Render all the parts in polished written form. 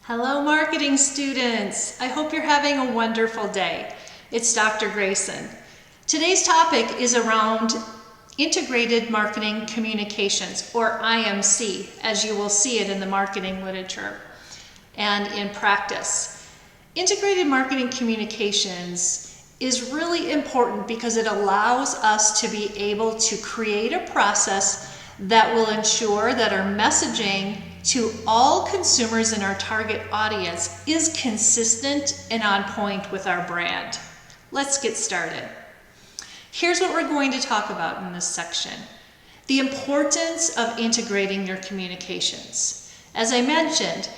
Hello marketing students! I hope you're having a wonderful day. It's Dr. Grayson. Today's topic is around integrated marketing communications, or IMC, as you will see it in the marketing literature and in practice. Integrated marketing communications is really important because it allows us to be able to create a process that will ensure that our messaging to all consumers in our target audience is consistent and on point with our brand. Let's get started. Here's what we're going to talk about in this section. The importance of integrating your communications. As I mentioned,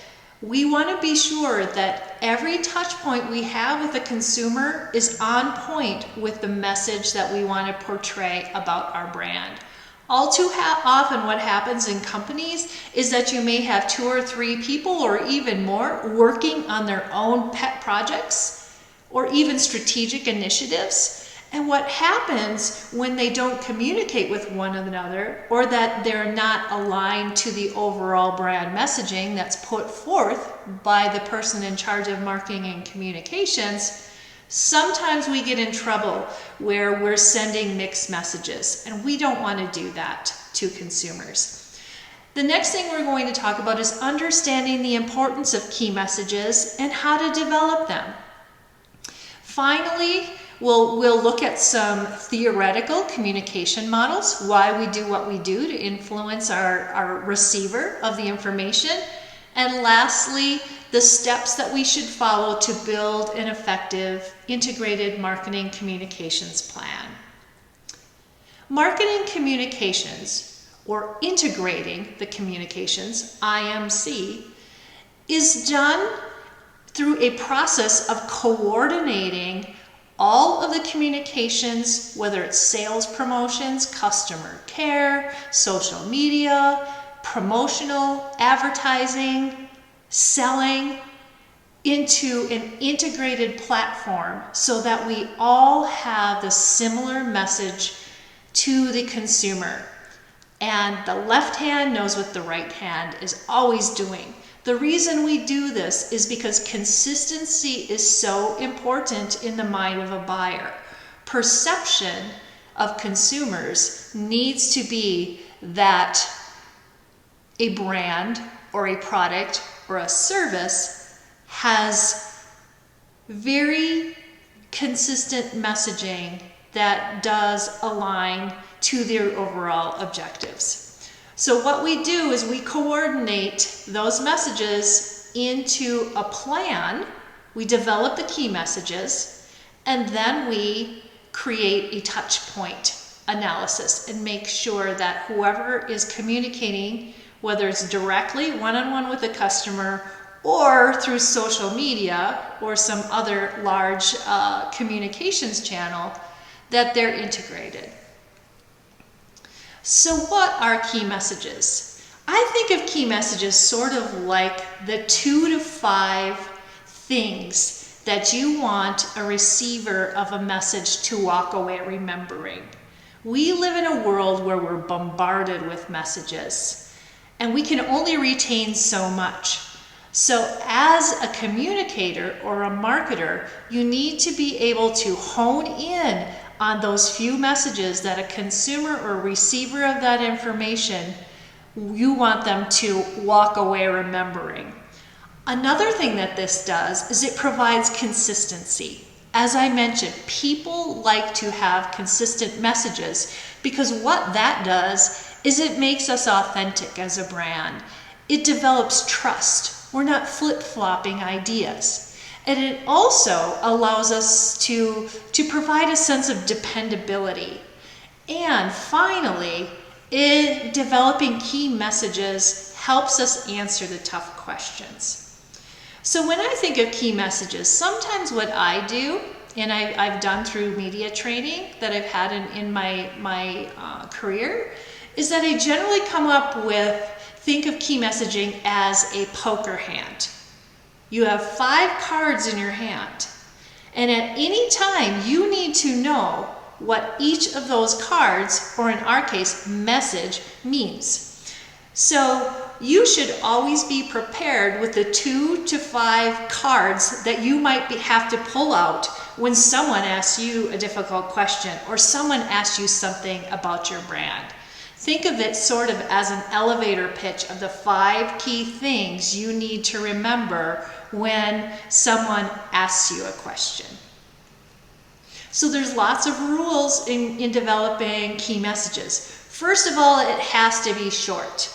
we want to be sure that every touch point we have with a consumer is on point with the message that we want to portray about our brand. All too often what happens in companies is that you may have 2 or 3 people or even more working on their own pet projects or even strategic initiatives. And what happens when they don't communicate with one another, or that they're not aligned to the overall brand messaging that's put forth by the person in charge of marketing and communications, sometimes we get in trouble where we're sending mixed messages, and we don't want to do that to consumers. The next thing we're going to talk about is understanding the importance of key messages and how to develop them. Finally, we'll look at some theoretical communication models, why we do what we do to influence our receiver of the information, and lastly, the steps that we should follow to build an effective integrated marketing communications plan. Marketing communications, or integrating the communications, IMC, is done through a process of coordinating all of the communications, whether it's sales promotions, customer care, social media, promotional, advertising, selling, into an integrated platform so that we all have the similar message to the consumer. And the left hand knows what the right hand is always doing. The reason we do this is because consistency is so important in the mind of a buyer. Perception of consumers needs to be that a brand or a product or a service has very consistent messaging that does align to their overall objectives. So what we do is we coordinate those messages into a plan. We develop the key messages, and then we create a touch point analysis and make sure that whoever is communicating, whether it's directly one-on-one with a customer or through social media or some other large communications channel, that they're integrated. So what are key messages? I think of key messages sort of like the 2 to 5 things that you want a receiver of a message to walk away remembering. We live in a world where we're bombarded with messages, and we can only retain so much. So as a communicator or a marketer, you need to be able to hone in on those few messages that a consumer or receiver of that information, you want them to walk away remembering. Another thing that this does is it provides consistency. As I mentioned, people like to have consistent messages because what that does is it makes us authentic as a brand. It develops trust. We're not flip-flopping ideas. And it also allows us to provide a sense of dependability. And finally, developing key messages helps us answer the tough questions. So when I think of key messages, sometimes what I do, and I've done through media training that I've had in my career, is that I generally come up with, think of key messaging as a poker hand. You have 5 cards in your hand, and at any time you need to know what each of those cards, or in our case, message, means. So you should always be prepared with the 2 to 5 cards that you might have to pull out when someone asks you a difficult question or someone asks you something about your brand. Think of it sort of as an elevator pitch of the 5 key things you need to remember when someone asks you a question. So there's lots of rules in developing key messages. First of all, it has to be short.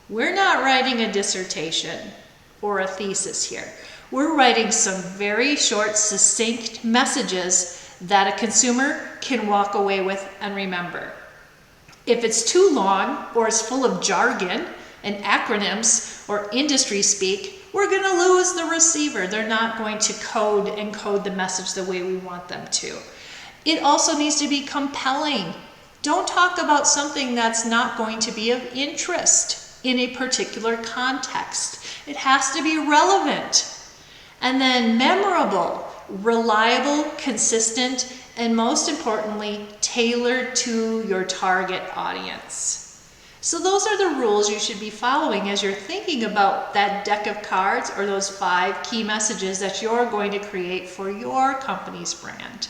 We're not writing a dissertation or a thesis here. We're writing some very short, succinct messages that a consumer can walk away with and remember. If it's too long or it's full of jargon and acronyms or industry speak, we're going to lose the receiver. They're not going to encode the message the way we want them to. It also needs to be compelling. Don't talk about something that's not going to be of interest in a particular context. It has to be relevant. And then memorable, reliable, consistent, and most importantly, tailored to your target audience. So those are the rules you should be following as you're thinking about that deck of cards or those 5 key messages that you're going to create for your company's brand.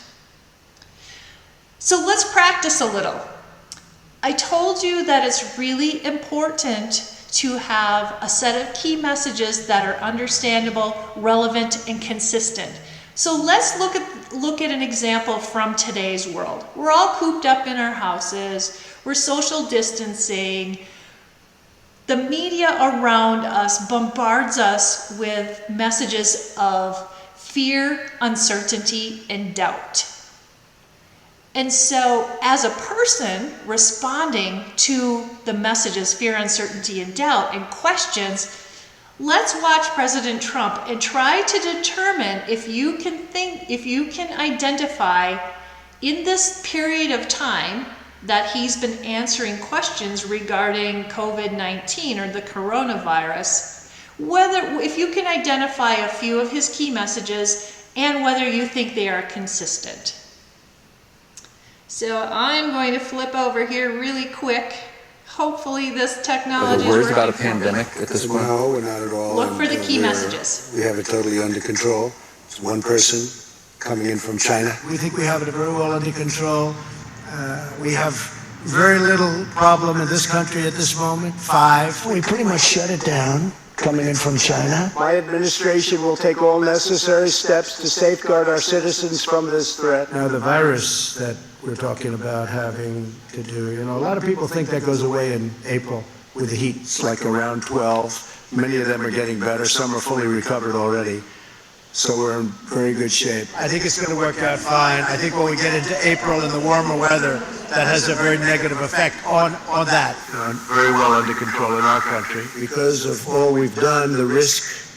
So let's practice a little. I told you that it's really important to have a set of key messages that are understandable, relevant, and consistent. So let's look at an example from today's world. We're all cooped up in our houses. We're social distancing. The media around us bombards us with messages of fear, uncertainty, and doubt. And so as a person responding to the messages, fear, uncertainty, and doubt, and questions, let's watch President Trump and try to determine if you can identify in this period of time that he's been answering questions regarding COVID-19 or the coronavirus, if you can identify a few of his key messages and whether you think they are consistent. So I'm going to flip over here really quick. Hopefully this technology is working. Are there worries about a pandemic at this point? No, we're not at all. Look for the key messages. We have it totally under control. It's one person coming in from China. We think we have it very well under control. We have very little problem in this country at this moment. 5. We pretty much shut it down coming in from China. My administration will take all necessary steps to safeguard our citizens from this threat. Now, the virus that we're talking about having to do, a lot of people think that goes away in April with the heat. It's like around 12. Many of them are getting better. Some are fully recovered already. So we're in very good shape. I think it's going to work out fine. I think when we get into April and the warmer weather, that has a very negative effect on that. Very well under control in our country. Because of all we've done, the risk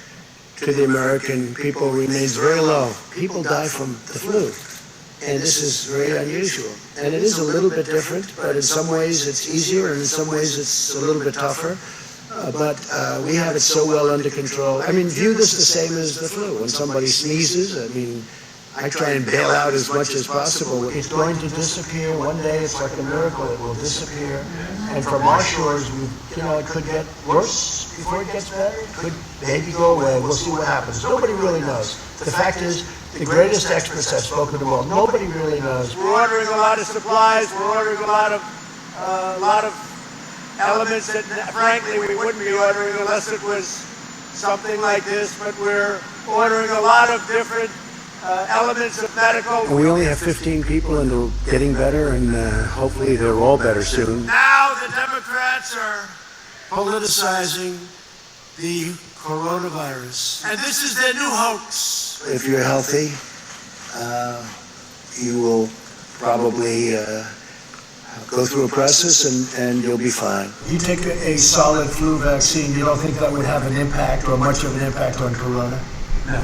to the American people remains very low. People die from the flu. And this is very unusual. And it is a little bit different, but in some ways it's easier and in some ways it's a little bit tougher. But we have it so well under control. View this the same as the flu. When somebody sneezes, I try and bail out as much as possible. It's going to disappear. One day it's like a miracle. It will disappear. And from our shores, it could get worse before it gets better. It could maybe go away. We'll see what happens. Nobody really knows. The fact is, the greatest experts have spoken to all. Nobody really knows. We're ordering a lot of supplies. We're ordering a lot of elements that, frankly, we wouldn't be ordering unless it was something like this. But we're ordering a lot of different elements of medical. We only have 15 people and they're getting better, and hopefully they're all better soon. Now the Democrats are politicizing the coronavirus. And this is their new hoax. If you're healthy, you will probably go through a process and you'll be fine. You take a solid flu vaccine, you don't think that would have an impact or much of an impact on corona? No.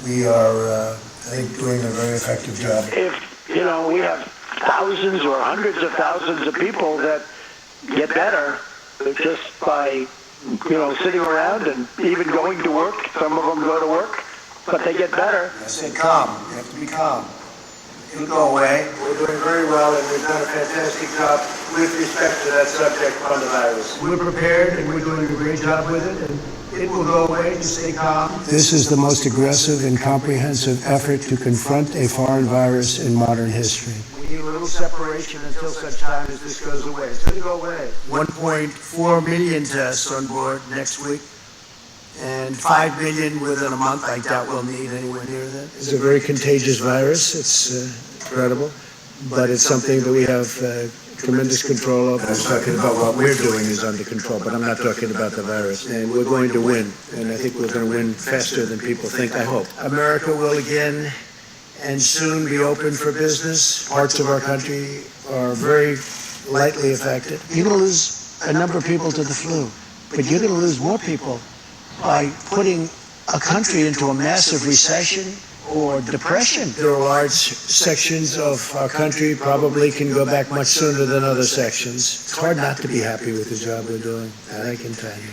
We are, I think, doing a very effective job. If, we have thousands or hundreds of thousands of people that get better just by, sitting around and even going to work. Some of them go to work, but they get better. I said calm. You have to be calm. It'll go away. We're doing very well, and we've done a fantastic job with respect to that subject on the virus. We're prepared and we're doing a great job with it, and it will go away. Just stay calm. This is the most aggressive and comprehensive effort to confront a foreign virus in modern history. We need a little separation until such time as this goes away. It's going to go away. 1.4 million tests on board next week, and 5 million within a month. I doubt we'll need anywhere near that. It's a very contagious virus. It's incredible, but it's something that we have tremendous control of. I was talking about what we're doing is under control, but I'm not talking about the virus. And we're going to win, and I think we're going to win faster than people think, I hope. America will again and soon be open for business. Parts of our country are very lightly affected. You're going to lose a number of people to the flu, but you're going to lose more people by putting a country into a massive recession or depression. There are large sections of our country probably can go back much sooner than other sections. It's hard not to be happy with the job we're doing, that I can tell you.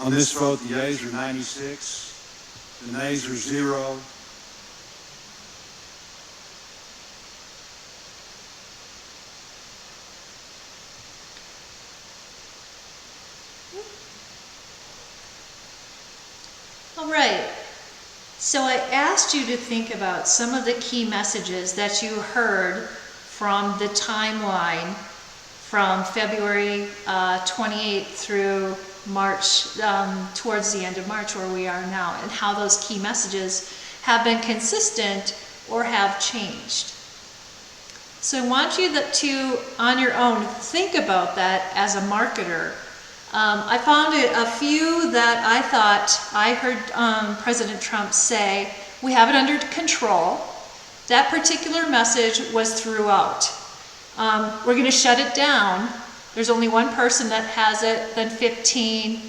On this vote, the yeas are 96, the nays are 0. All right, so I asked you to think about some of the key messages that you heard from the timeline from February 28th through March, towards the end of March where we are now, and how those key messages have been consistent or have changed. So I want you to, on your own, think about that as a marketer. I found a few that I thought I heard President Trump say, we have it under control. That particular message was throughout. We're going to shut it down. There's only one person that has it, then 15,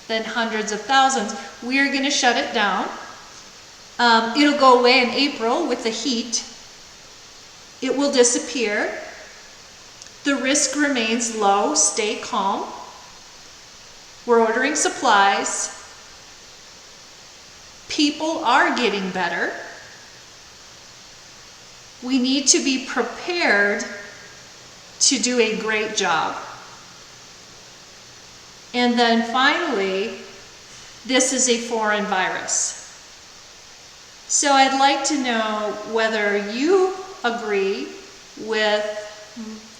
then hundreds of thousands. We're going to shut it down. It'll go away in April with the heat. It will disappear. The risk remains low. Stay calm. We're ordering supplies. People are getting better. We need to be prepared to do a great job. And then finally, this is a foreign virus. So I'd like to know whether you agree with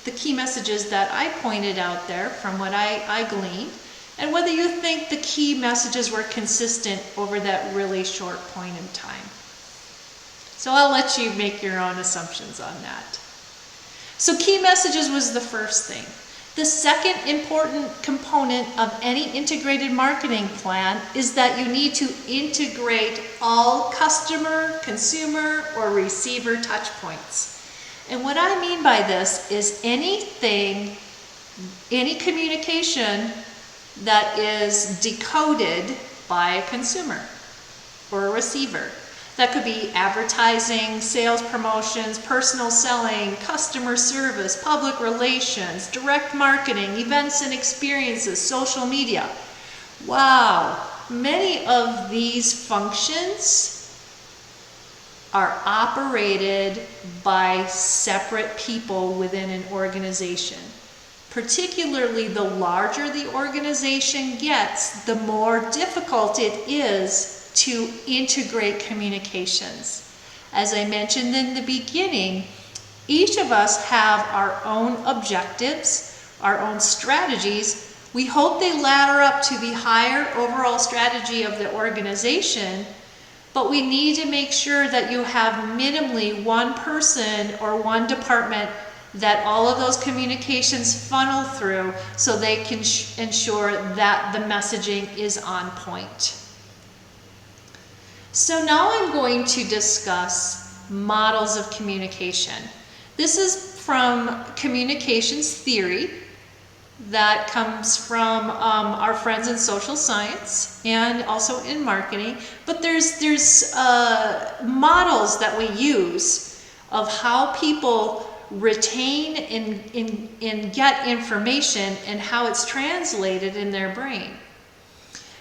the key messages that I pointed out there from what I gleaned, and whether you think the key messages were consistent over that really short point in time. So I'll let you make your own assumptions on that. So key messages was the first thing. The second important component of any integrated marketing plan is that you need to integrate all customer, consumer, or receiver touch points. And what I mean by this is anything, any communication that is decoded by a consumer or a receiver. That could be advertising, sales promotions, personal selling, customer service, public relations, direct marketing, events and experiences, social media. Wow, many of these functions are operated by separate people within an organization. Particularly the larger the organization gets, the more difficult it is to integrate communications. As I mentioned in the beginning, each of us have our own objectives, our own strategies. We hope they ladder up to the higher overall strategy of the organization, but we need to make sure that you have minimally one person or one department that all of those communications funnel through so they can ensure that the messaging is on point. So now I'm going to discuss models of communication. This is from communications theory that comes from our friends in social science and also in marketing. But there's models that we use of how people retain and get information and how it's translated in their brain.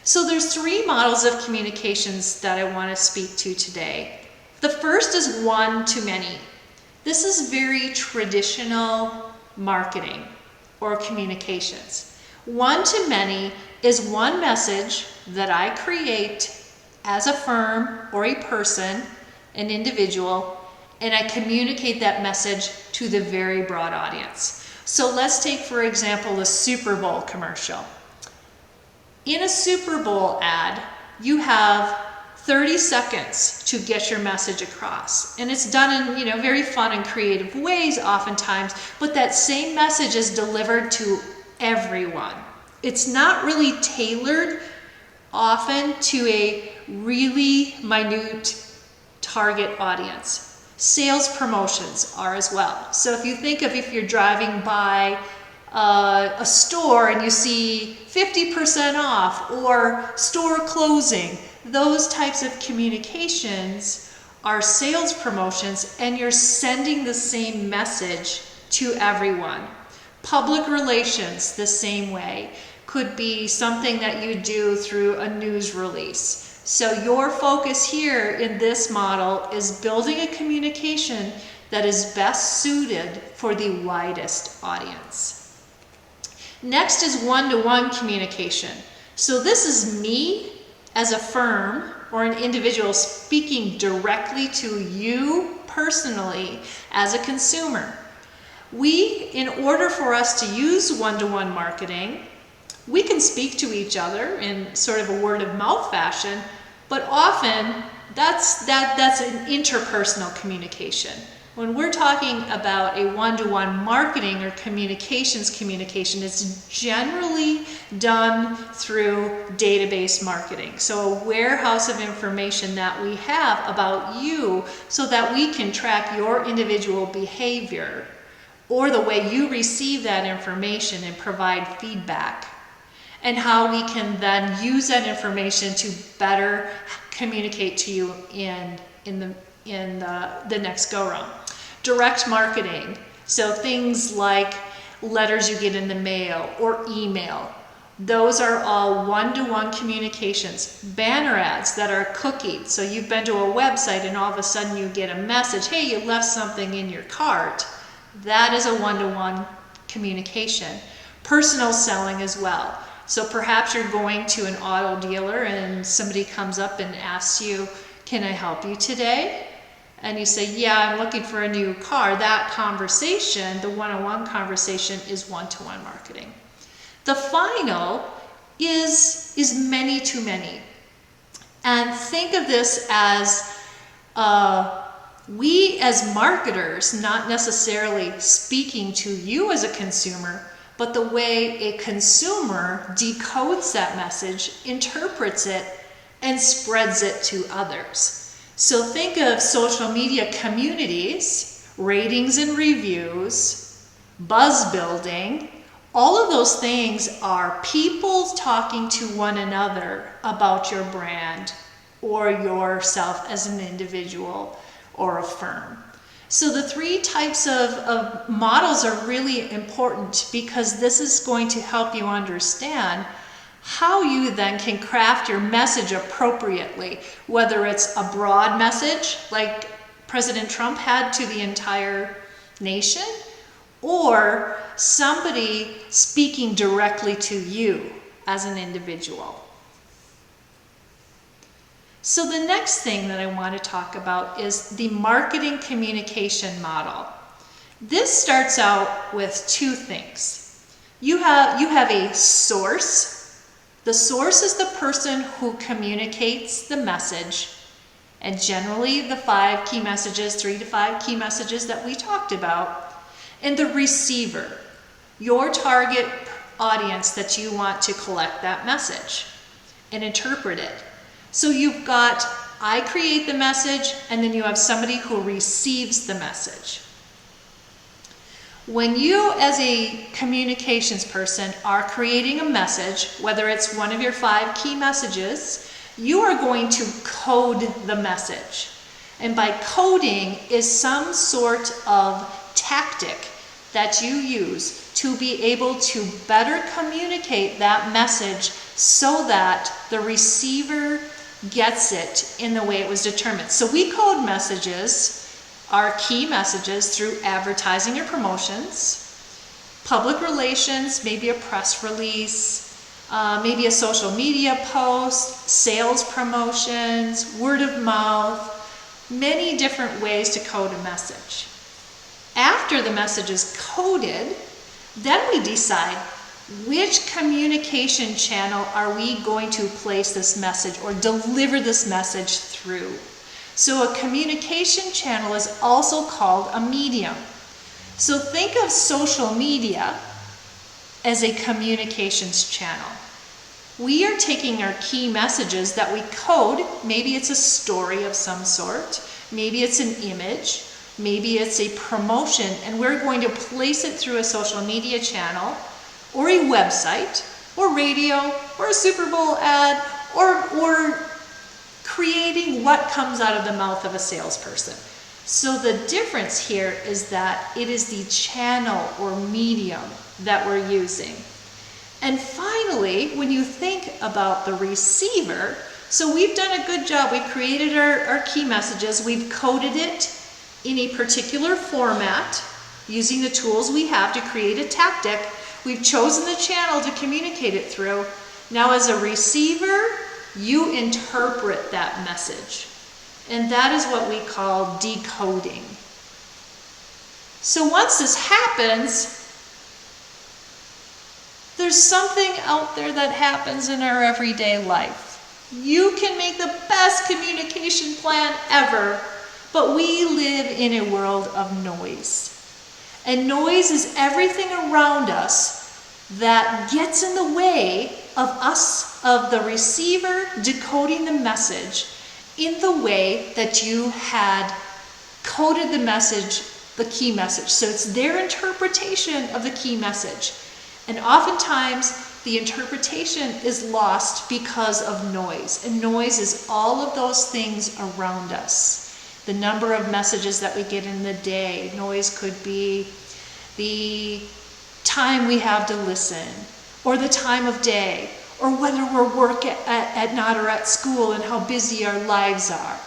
So there's three models of communications that I want to speak to today. The first is one-to-many. This is very traditional marketing or communications. One-to-many is one message that I create as a firm or a person, an individual, and I communicate that message to the very broad audience. So let's take, for example, a Super Bowl commercial. In a Super Bowl ad, you have 30 seconds to get your message across. And it's done in, very fun and creative ways oftentimes, but that same message is delivered to everyone. It's not really tailored often to a really minute target audience. Sales promotions are as well. So if you think of if you're driving by a store and you see 50% off or store closing, those types of communications are sales promotions, and you're sending the same message to everyone. Public relations, the same way, could be something that you do through a news release. So your focus here in this model is building a communication that is best suited for the widest audience. Next is one-to-one communication. So this is me as a firm or an individual speaking directly to you personally as a consumer. In order for us to use one-to-one marketing, we can speak to each other in sort of a word-of-mouth fashion, but often that's an interpersonal communication. When we're talking about a one-to-one marketing or communication, it's generally done through database marketing. So a warehouse of information that we have about you so that we can track your individual behavior or the way you receive that information and provide feedback, and how we can then use that information to better communicate to you in the next go-round. Direct marketing, so things like letters you get in the mail or email, those are all one-to-one communications. Banner ads that are cookied, so you've been to a website and all of a sudden you get a message, hey, you left something in your cart. That is a one-to-one communication. Personal selling as well. So perhaps you're going to an auto dealer and somebody comes up and asks you, can I help you today? And you say, yeah, I'm looking for a new car. That conversation, the one-on-one conversation, is one-to-one marketing. The final is many-to-many. And think of this as we as marketers, not necessarily speaking to you as a consumer, but the way a consumer decodes that message, interprets it, and spreads it to others. So think of social media communities, ratings and reviews, buzz building. All of those things are people talking to one another about your brand or yourself as an individual or a firm. So the three types of models are really important because this is going to help you understand how you then can craft your message appropriately, whether it's a broad message like President Trump had to the entire nation, or somebody speaking directly to you as an individual. So the next thing that I want to talk about is the marketing communication model. This starts out with two things. You have a source. The source is the person who communicates the message, and generally the 5 key messages, 3 to 5 key messages that we talked about, and the receiver, your target audience that you want to collect that message and interpret it. So you've got, I create the message, and then you have somebody who receives the message. When you as a communications person are creating a message, whether it's one of your 5 key messages, you are going to code the message. And by coding is some sort of tactic that you use to be able to better communicate that message so that the receiver gets it in the way it was determined. So we code messages, our key messages, through advertising or promotions, public relations, maybe a press release, maybe a social media post, sales promotions, word of mouth, many different ways to code a message. After the message is coded, then we decide which communication channel are we going to place this message or deliver this message through. So a communication channel is also called a medium. So think of social media as a communications channel. We are taking our key messages that we code, maybe it's a story of some sort, maybe it's an image, maybe it's a promotion, and we're going to place it through a social media channel, or a website, or radio, or a Super Bowl ad, or creating what comes out of the mouth of a salesperson. So the difference here is that it is the channel or medium that we're using. And finally, when you think about the receiver, so we've done a good job. We've created our key messages. We've coded it in a particular format using the tools we have to create a tactic. We've chosen the channel to communicate it through. Now as a receiver, you interpret that message. And that is what we call decoding. So once this happens, there's something out there that happens in our everyday life. You can make the best communication plan ever, but we live in a world of noise. And noise is everything around us that gets in the way of the receiver decoding the message in the way that you had coded the message, the key message. So it's their interpretation of the key message. And oftentimes the interpretation is lost because of noise. And noise is all of those things around us. The number of messages that we get in the day. Noise could be the time we have to listen, or the time of day, or whether we're working at night or at school and how busy our lives are.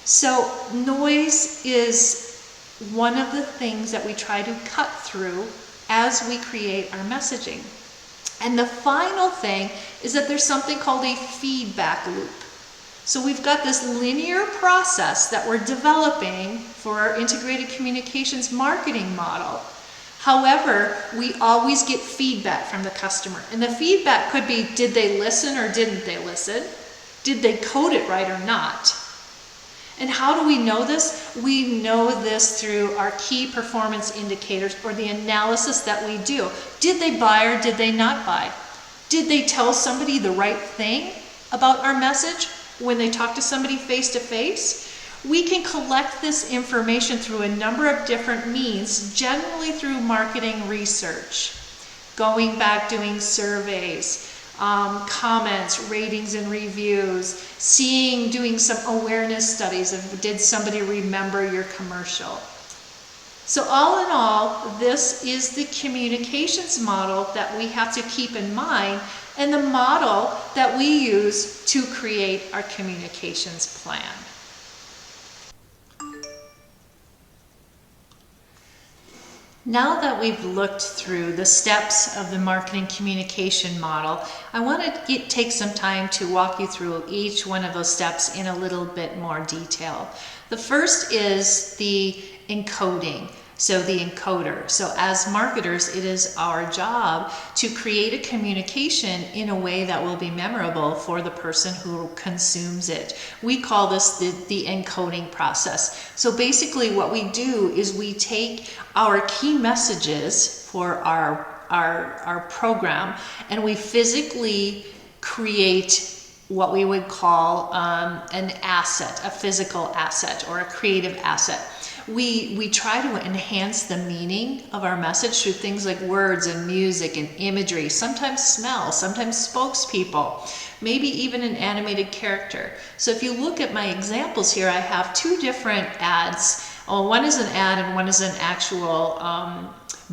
So noise is one of the things that we try to cut through as we create our messaging. And the final thing is that there's something called a feedback loop. So we've got this linear process that we're developing for our integrated communications marketing model. However, we always get feedback from the customer. And the feedback could be, did they listen or didn't they listen? Did they code it right or not? And how do we know this? We know this through our key performance indicators, or the analysis that we do. Did they buy or did they not buy? Did they tell somebody the right thing about our message when they talk to somebody face to face? We can collect this information through a number of different means, generally through marketing research, going back, doing surveys, comments, ratings and reviews, doing some awareness studies of did somebody remember your commercial. So all in all, this is the communications model that we have to keep in mind, and the model that we use to create our communications plan. Now that we've looked through the steps of the marketing communication model, I want to take some time to walk you through each one of those steps in a little bit more detail. The first is the encoding, so the encoder. So as marketers, it is our job to create a communication in a way that will be memorable for the person who consumes it. We call this the encoding process. So basically what we do is we take our key messages for our program, and we physically create what we would call an asset, a physical asset or a creative asset. We try to enhance the meaning of our message through things like words and music and imagery, sometimes smell, sometimes spokespeople, maybe even an animated character. So if you look at my examples here, I have two different ads Oh, one is an ad and one is an actual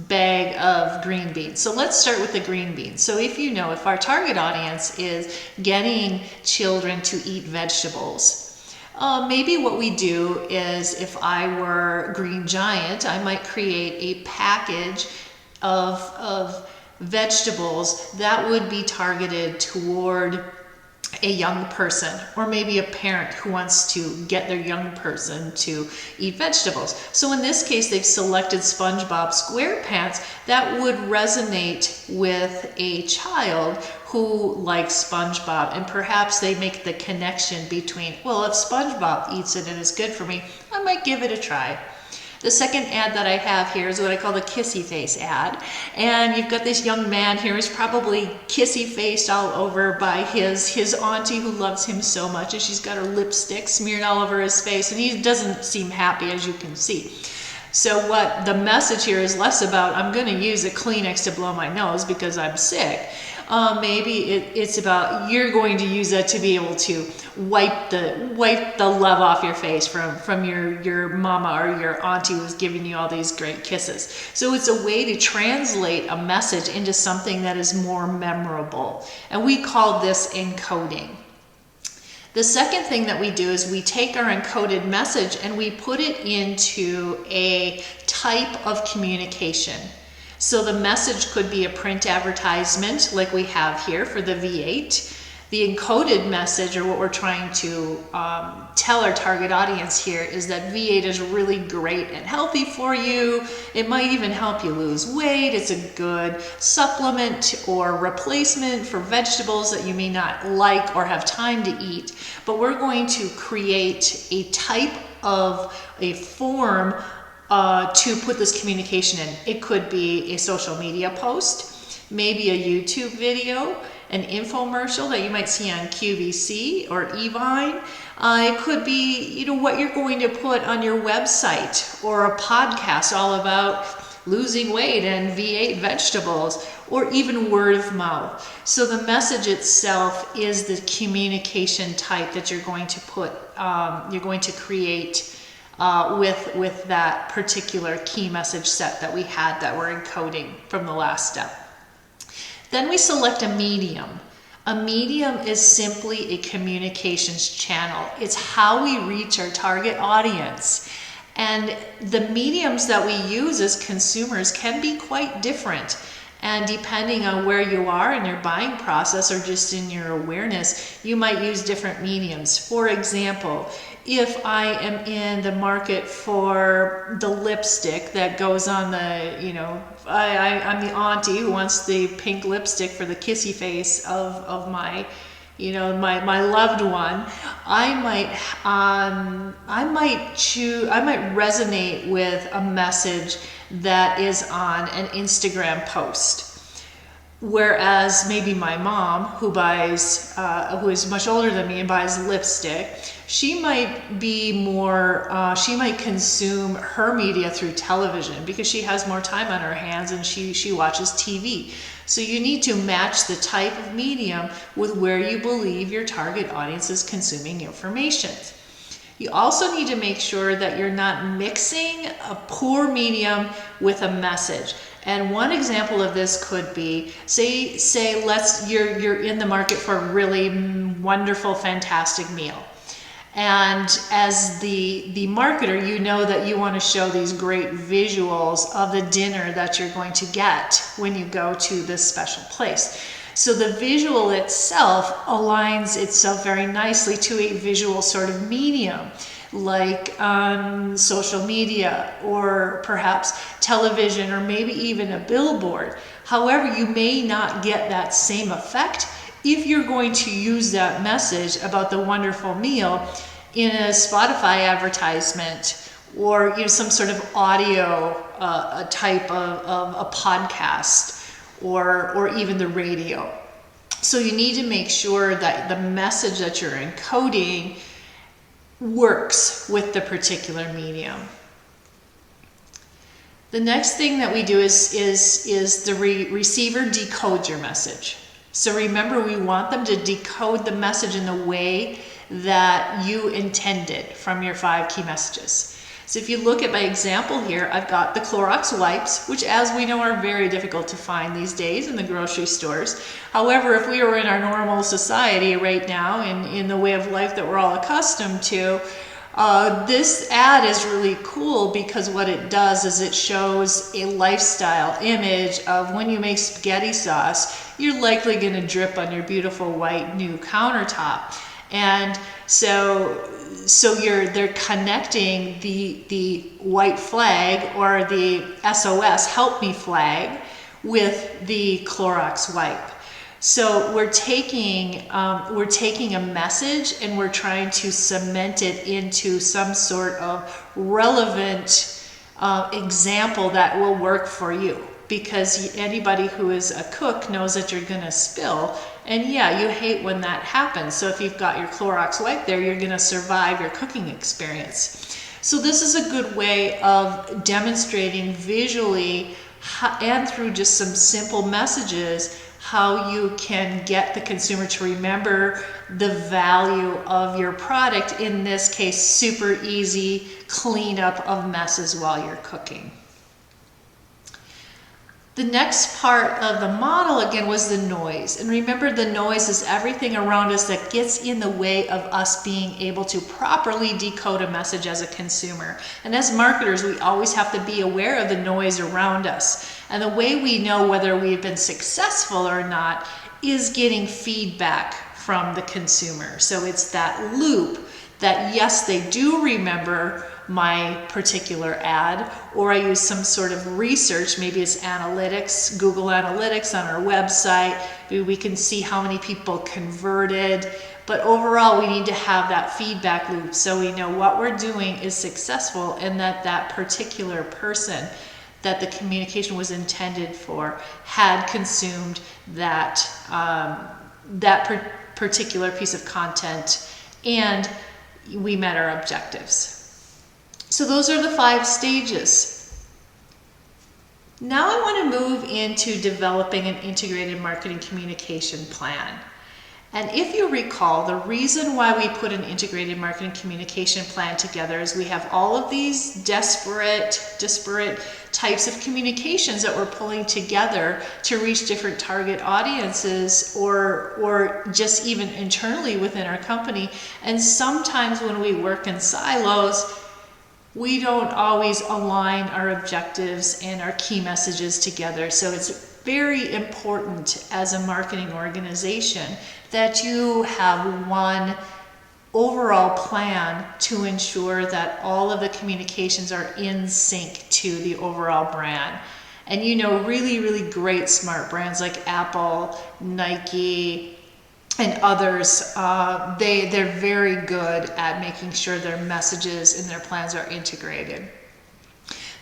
bag of green beans. So let's start with the green beans. So if our target audience is getting children to eat vegetables, maybe what we do is, if I were Green Giant, I might create a package of vegetables that would be targeted toward a young person, or maybe a parent who wants to get their young person to eat vegetables. So in this case, they've selected SpongeBob SquarePants. That would resonate with a child who likes SpongeBob, and perhaps they make the connection between, well, if SpongeBob eats it and it's good for me, I might give it a try. The second ad that I have here is what I call the kissy face ad. And you've got this young man here who's probably kissy faced all over by his auntie who loves him so much, and she's got her lipstick smeared all over his face, and he doesn't seem happy, as you can see. So what the message here is less about, I'm going to use a Kleenex to blow my nose because I'm sick. Maybe it's about, you're going to use that to be able to wipe the love off your face from your mama or your auntie who's giving you all these great kisses. So it's a way to translate a message into something that is more memorable. And we call this encoding. The second thing that we do is we take our encoded message and we put it into a type of communication. So the message could be a print advertisement like we have here for the V8. The encoded message, or what we're trying to tell our target audience here, is that V8 is really great and healthy for you. It might even help you lose weight. It's a good supplement or replacement for vegetables that you may not like or have time to eat. But we're going to create a type of a form to put this communication in. It could be a social media post, maybe a YouTube video, an infomercial that you might see on QVC or Evine. It could be, what you're going to put on your website, or a podcast all about losing weight and V8 vegetables, or even word of mouth. So the message itself is the communication type that you're going to put, you're going to create with that particular key message set that we had that we're encoding from the last step. Then we select a medium. A medium is simply a communications channel. It's how we reach our target audience. And the mediums that we use as consumers can be quite different. And depending on where you are in your buying process or just in your awareness, you might use different mediums. For example, if I am in the market for the lipstick that goes on the, I'm the auntie who wants the pink lipstick for the kissy face of my, my loved one, I might resonate with a message that is on an Instagram post. Whereas maybe my mom, who is much older than me and buys lipstick, she might be more, she might consume her media through television because she has more time on her hands and she watches TV. So you need to match the type of medium with where you believe your target audience is consuming information. You also need to make sure that you're not mixing a poor medium with a message. And one example of this could be, say you're in the market for a really wonderful, fantastic meal. And as the marketer, you know that you want to show these great visuals of the dinner that you're going to get when you go to this special place. So the visual itself aligns itself very nicely to a visual sort of medium, like social media or perhaps television or maybe even a billboard. However, you may not get that same effect if you're going to use that message about the wonderful meal in a Spotify advertisement or some sort of audio a type of a podcast or even the radio. So you need to make sure that the message that you're encoding works with the particular medium. The next thing that we do is the receiver decodes your message. So remember, we want them to decode the message in the way that you intended from your 5 key messages. So if you look at my example here, I've got the Clorox wipes, which as we know are very difficult to find these days in the grocery stores. However, if we were in our normal society right now, in the way of life that we're all accustomed to, this ad is really cool because what it does is it shows a lifestyle image of when you make spaghetti sauce, you're likely going to drip on your beautiful white new countertop. And so they're connecting the white flag or the SOS help me flag with the Clorox wipe. So we're taking a message and we're trying to cement it into some sort of relevant example that will work for you. Because anybody who is a cook knows that you're going to spill, and yeah, you hate when that happens. So if you've got your Clorox wipe there, you're going to survive your cooking experience. So this is a good way of demonstrating visually and through just some simple messages how you can get the consumer to remember the value of your product, in this case, super easy cleanup of messes while you're cooking. The next part of the model, again, was the noise. And remember, the noise is everything around us that gets in the way of us being able to properly decode a message as a consumer. And as marketers, we always have to be aware of the noise around us. And the way we know whether we've been successful or not is getting feedback from the consumer. So it's that loop that, yes, they do remember my particular ad, or I use some sort of research, maybe it's analytics, Google Analytics on our website, maybe we can see how many people converted, but overall we need to have that feedback loop so we know what we're doing is successful and that that particular person that the communication was intended for had consumed that, particular piece of content and we met our objectives. So those are the 5 stages. Now I want to move into developing an integrated marketing communication plan. And if you recall, the reason why we put an integrated marketing communication plan together is we have all of these disparate types of communications that we're pulling together to reach different target audiences or just even internally within our company. And sometimes when we work in silos, we don't always align our objectives and our key messages together. So it's very important as a marketing organization that you have one overall plan to ensure that all of the communications are in sync to the overall brand. And you know, really, really great smart brands like Apple, Nike, and others, they're very good at making sure their messages and their plans are integrated.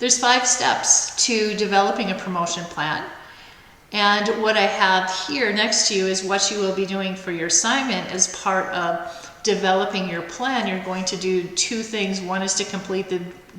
There's 5 steps to developing a promotion plan. And what I have here next to you is what you will be doing for your assignment as part of developing your plan. You're going to do 2 things. One is to complete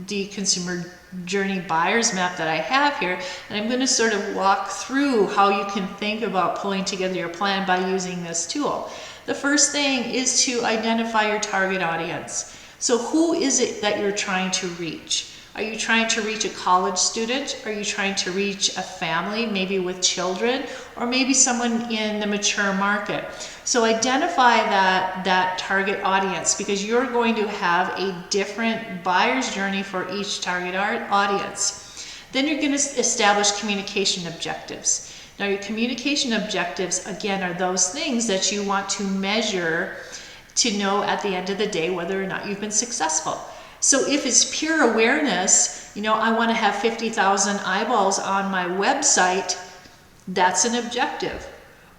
the consumer journey buyer's map that I have here. And I'm going to sort of walk through how you can think about pulling together your plan by using this tool. The first thing is to identify your target audience. So who is it that you're trying to reach? Are you trying to reach a college student? Are you trying to reach a family, maybe with children, or maybe someone in the mature market? So identify that target audience, because you're going to have a different buyer's journey for each target audience. Then you're going to establish communication objectives. Now your communication objectives, again, are those things that you want to measure to know at the end of the day whether or not you've been successful. So if it's pure awareness, you know, I want to have 50,000 eyeballs on my website, that's an objective.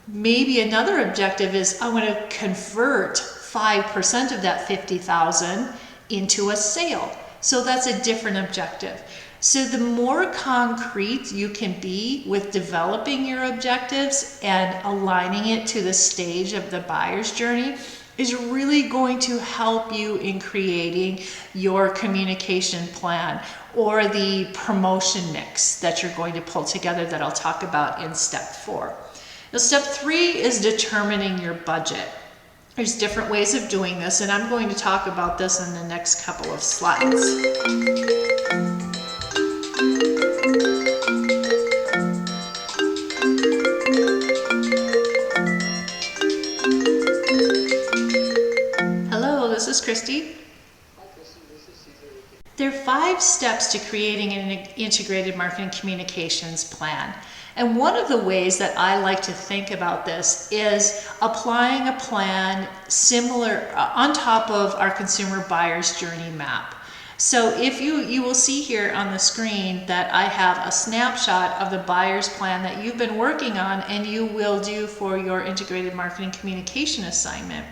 Maybe another objective is I want to convert 5% of that 50,000 into a sale. So that's a different objective. So the more concrete you can be with developing your objectives and aligning it to the stage of the buyer's journey is really going to help you in creating your communication plan or the promotion mix that you're going to pull together that I'll talk about in step 4. Now, step 3 is determining your budget. There's different ways of doing this, and I'm going to talk about this in the next couple of slides. Hello, this is Kristy. There are 5 steps to creating an integrated marketing communications plan. And one of the ways that I like to think about this is applying a plan similar on top of our consumer buyer's journey map. So if you will see here on the screen that I have a snapshot of the buyer's plan that you've been working on and you will do for your integrated marketing communication assignment.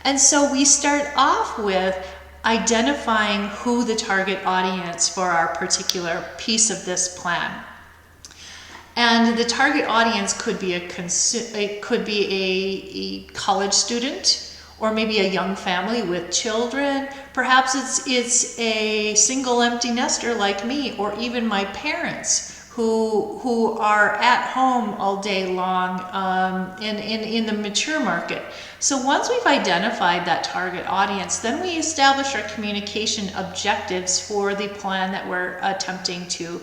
And so we start off with identifying who the target audience for our particular piece of this plan. And the target audience could be a college student, or maybe a young family with children. Perhaps it's a single empty nester like me, or even my parents who are at home all day long in the mature market. So once we've identified that target audience, then we establish our communication objectives for the plan that we're attempting to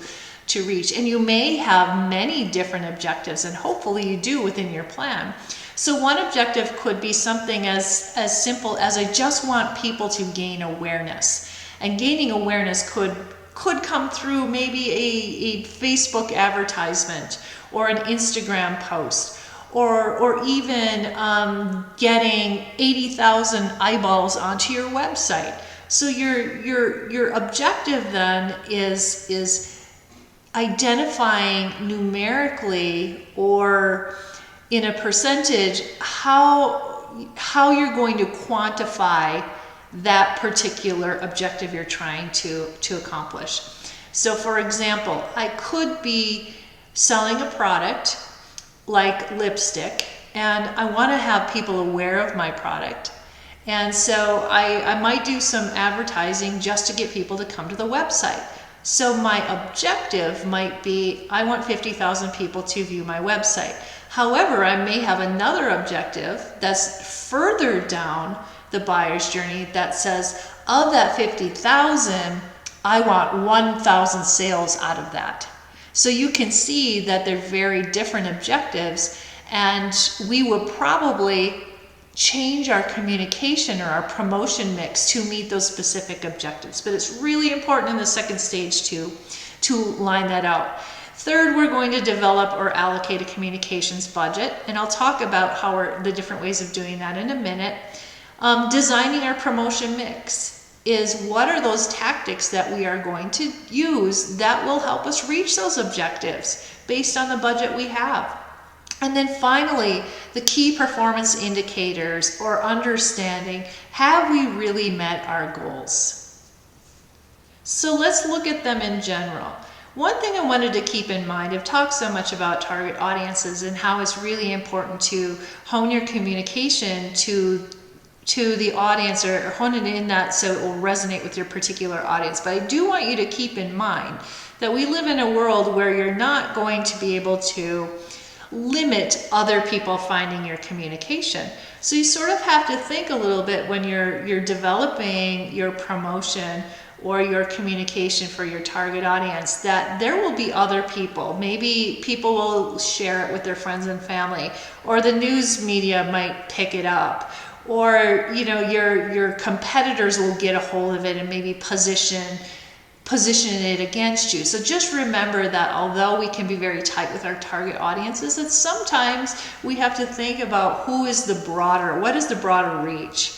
reach. And you may have many different objectives, and hopefully you do within your plan. So one objective could be something as simple as, I just want people to gain awareness. And gaining awareness could come through maybe a Facebook advertisement or an Instagram post, or even getting 80,000 eyeballs onto your website. So your objective then is identifying numerically or in a percentage how you're going to quantify that particular objective you're trying to accomplish. So for example, I could be selling a product like lipstick, and I want to have people aware of my product. And so I might do some advertising just to get people to come to the website. So my objective might be, I want 50,000 people to view my website. However, I may have another objective that's further down the buyer's journey that says, of that 50,000, I want 1,000 sales out of that. So you can see that they're very different objectives, and we will probably change our communication or our promotion mix to meet those specific objectives. But it's really important in the second stage to line that out. Third, we're going to develop or allocate a communications budget, and I'll talk about the different ways of doing that in a minute. Designing our promotion mix is, what are those tactics that we are going to use that will help us reach those objectives based on the budget we have. And then finally, the key performance indicators, or understanding, have we really met our goals? So let's look at them in general. One thing I wanted to keep in mind, I've talked so much about target audiences and how it's really important to hone your communication to the audience, or hone it in that so it will resonate with your particular audience. But I do want you to keep in mind that we live in a world where you're not going to be able to limit other people finding your communication. So you sort of have to think a little bit when you're developing your promotion or your communication for your target audience, that there will be other people. Maybe people will share it with their friends and family, or the news media might pick it up, or your competitors will get a hold of it and maybe position it against you. So just remember that although we can be very tight with our target audiences, that sometimes we have to think about what is the broader reach.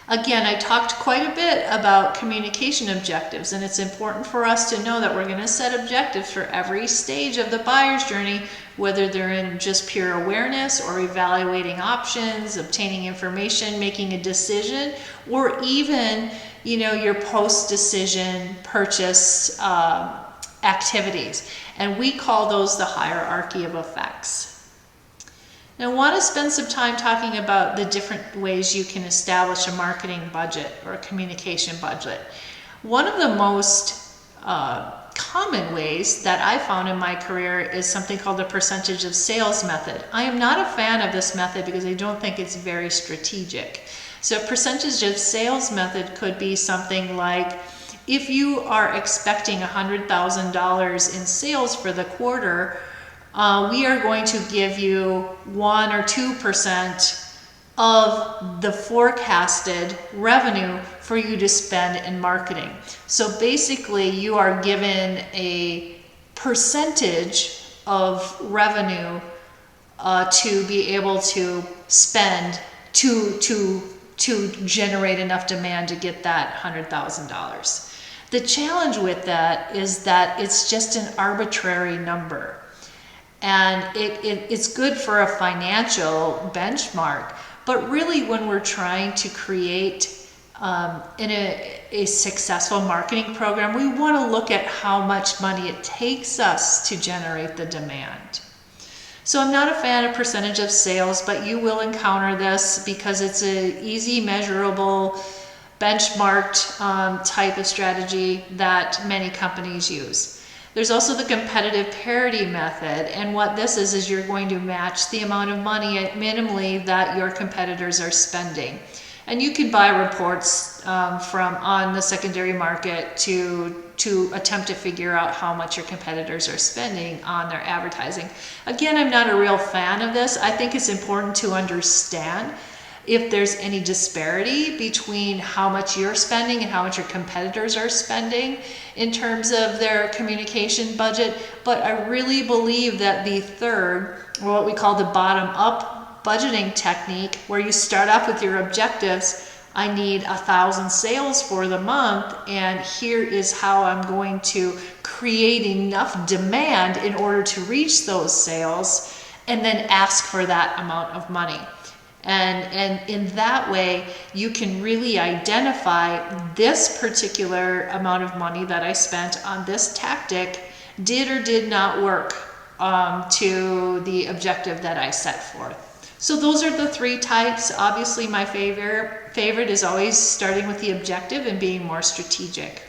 Again, I talked quite a bit about communication objectives, and it's important for us to know that we're going to set objectives for every stage of the buyer's journey, whether they're in just pure awareness or evaluating options, obtaining information, making a decision, or even, your post-decision purchase activities. And we call those the hierarchy of effects. Now, I want to spend some time talking about the different ways you can establish a marketing budget or a communication budget. One of the most common ways that I found in my career is something called the percentage of sales method. I am not a fan of this method because I don't think it's very strategic. So percentage of sales method could be something like, if you are expecting $100,000 in sales for the quarter, we are going to give you 1 or 2% of the forecasted revenue for you to spend in marketing. So basically you are given a percentage of revenue to be able to spend to generate enough demand to get that $100,000. The challenge with that is that it's just an arbitrary number. And it's good for a financial benchmark, but really when we're trying to create a successful marketing program, we want to look at how much money it takes us to generate the demand. So I'm not a fan of percentage of sales, but you will encounter this because it's an easy, measurable, benchmarked type of strategy that many companies use. There's also the competitive parity method, and what this is you're going to match the amount of money minimally that your competitors are spending. And you can buy reports from on the secondary market to attempt to figure out how much your competitors are spending on their advertising. Again, I'm not a real fan of this. I think it's important to understand if there's any disparity between how much you're spending and how much your competitors are spending in terms of their communication budget. But I really believe that the third, or what we call the bottom-up budgeting technique, where you start off with your objectives. I need 1,000 sales for the month, and here is how I'm going to create enough demand in order to reach those sales, and then ask for that amount of money. And in that way, you can really identify this particular amount of money that I spent on this tactic did or did not work to the objective that I set forth. So those are the three types. Obviously, my favorite is always starting with the objective and being more strategic.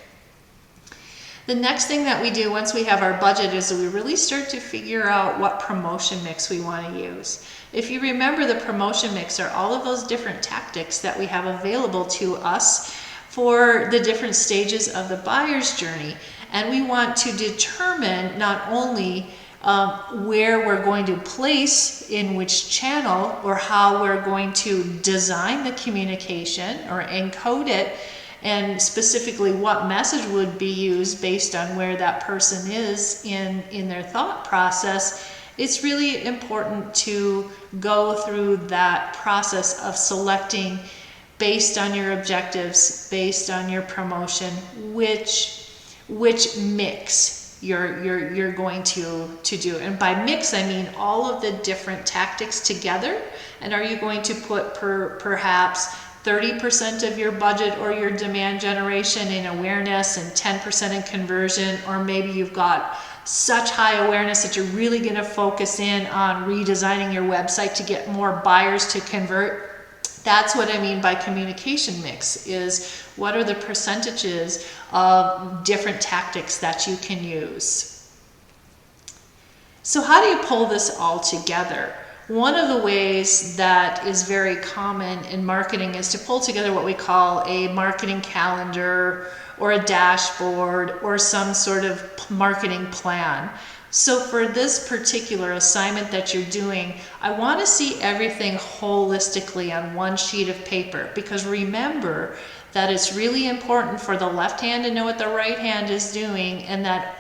The next thing that we do once we have our budget is we really start to figure out what promotion mix we want to use. If you remember, the promotion mix are all of those different tactics that we have available to us for the different stages of the buyer's journey. And we want to determine not only where we're going to place in which channel, or how we're going to design the communication or encode it, and specifically what message would be used based on where that person is in their thought process. It's really important to go through that process of selecting, based on your objectives, based on your promotion, which mix you're going to do. And by mix, I mean all of the different tactics together. And are you going to put perhaps 30% of your budget or your demand generation in awareness and 10% in conversion, or maybe you've got such high awareness that you're really going to focus in on redesigning your website to get more buyers to convert? That's what I mean by communication mix, is what are the percentages of different tactics that you can use. So how do you pull this all together? One of the ways that is very common in marketing is to pull together what we call a marketing calendar or a dashboard or some sort of marketing plan. So for this particular assignment that you're doing, I want to see everything holistically on one sheet of paper, because remember that it's really important for the left hand to know what the right hand is doing, and that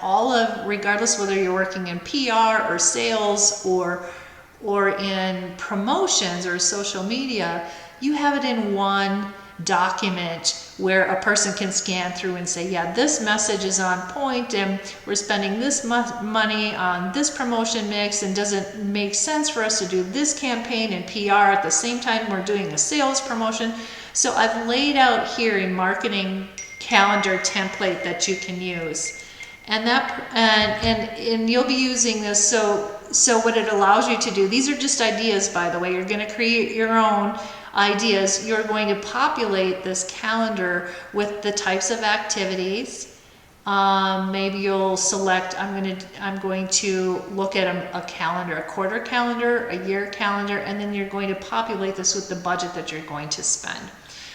regardless whether you're working in PR or sales or in promotions or social media, you have it in one document where a person can scan through and say, yeah, this message is on point, and we're spending this money on this promotion mix, and does it make sense for us to do this campaign in PR at the same time we're doing a sales promotion? So I've laid out here a marketing calendar template that you can use, and you'll be using this. So what it allows you to do, these are just ideas, by the way. You're going to create your own ideas. You're going to populate this calendar with the types of activities Maybe you'll select, I'm going to look at a calendar, a quarter calendar, a year calendar, and then you're going to populate this with the budget that you're going to spend.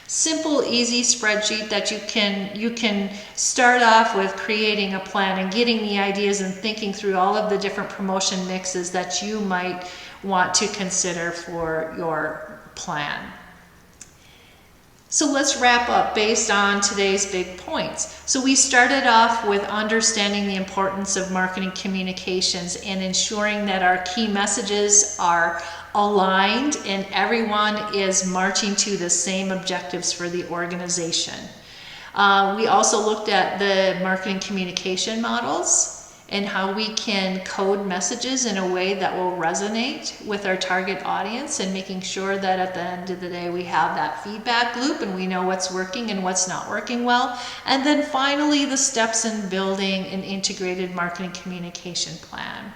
Simple, easy spreadsheet that you can start off with creating a plan and getting the ideas and thinking through all of the different promotion mixes that you might want to consider for your plan. So let's wrap up based on today's big points. So we started off with understanding the importance of marketing communications and ensuring that our key messages are aligned and everyone is marching to the same objectives for the organization. We also looked at the marketing communication models and how we can code messages in a way that will resonate with our target audience, and making sure that at the end of the day we have that feedback loop and we know what's working and what's not working well. And then finally, the steps in building an integrated marketing communication plan.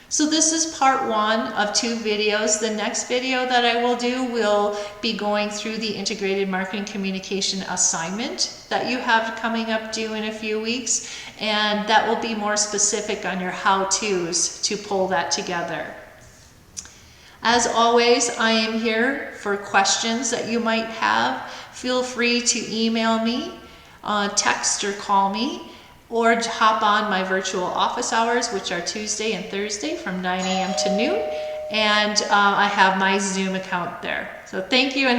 So this is part 1 of 2 videos. The next video that I will do will be going through the integrated marketing communication assignment that you have coming up due in a few weeks, and that will be more specific on your how-tos to pull that together. As always, I am here for questions that you might have. Feel free to email me, text or call me, or hop on my virtual office hours, which are Tuesday and Thursday from 9 a.m. to noon. And I have my Zoom account there. So thank you. And